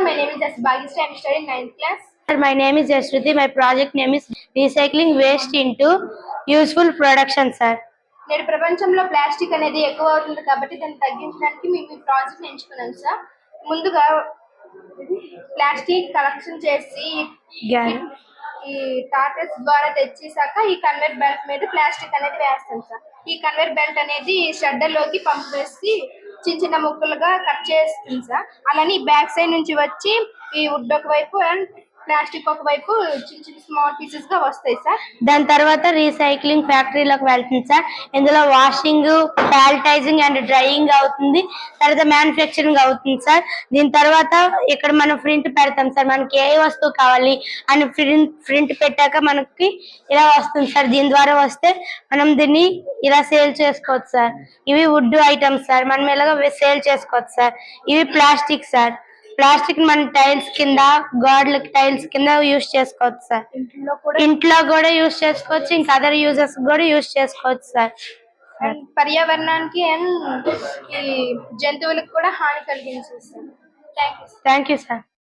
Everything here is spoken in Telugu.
my name is S. Bhagishree. I am studying 9th class. My name is Yashruti. My project name is Recycling Waste into Useful Production, sir. నేడు ప్రపంచంలో ప్లాస్టిక్ అనేది ఎక్కువ అవుతుంది కాబట్టి దాన్ని తగ్గించడానికి మేము ఈ ప్రాజెక్ట్ ఎంచుకున్నాం సార్. ముందుగా ప్లాస్టిక్ కలెక్షన్ చేసి ఈ టాటర్స్ ద్వారా తెచ్చేసాక ఈ కన్వేర్ బెల్ట్ మీద ప్లాస్టిక్ అనేది వేస్తాం సార్. ఈ కన్వేర్ బెల్ట్ అనేది షెడ్డర్లోకి పంపేసి చిన్న చిన్న ముక్కలుగా కట్ చేస్తుంది సార్. అలానే బ్యాక్ సైడ్ నుంచి వచ్చి ఈ వుడ్ ఒక వైపు అండ్ ప్లాస్టిక్ ఒక వైపు చిన్న చిన్న స్మాల్ పీసెస్ గా వస్తాయి సార్. దాని తర్వాత రీసైక్లింగ్ ఫ్యాక్టరీలోకి వెళ్తుంది సార్. ఇందులో వాషింగ్, ప్యాలటైజింగ్ అండ్ డ్రైయింగ్ అవుతుంది. తర్వాత మ్యానుఫ్యాక్చరింగ్ అవుతుంది సార్. దీని తర్వాత ఇక్కడ మనం ప్రింట్ పెడతాం సార్. మనకి ఏ వస్తువు కావాలి అని ప్రింట్ పెట్టాక మనకి ఇలా వస్తుంది సార్. దీని ద్వారా వస్తే మనం దీన్ని ఇలా సేల్ చేసుకోవచ్చు సార్. ఇవి వుడ్ ఐటమ్స్ సార్. మనం ఇలాగ సేల్ చేసుకోవచ్చు సార్. ఇవి ప్లాస్టిక్ సార్. ప్లాస్టిక్ మన టైల్స్ కింద, గోడలకి టైల్స్ కింద యూజ్ చేసుకోవచ్చు సార్. ఇంట్లో కూడా యూజ్ చేసుకోవచ్చు, ఇంకా అదర్ యూజెస్ కూడా యూజ్ చేసుకోవచ్చు సార్. అండ్ పర్యావరణానికి అండ్ ఈ జంతువులకు కూడా హాని కలిగించేస్తారు. Thank you sir.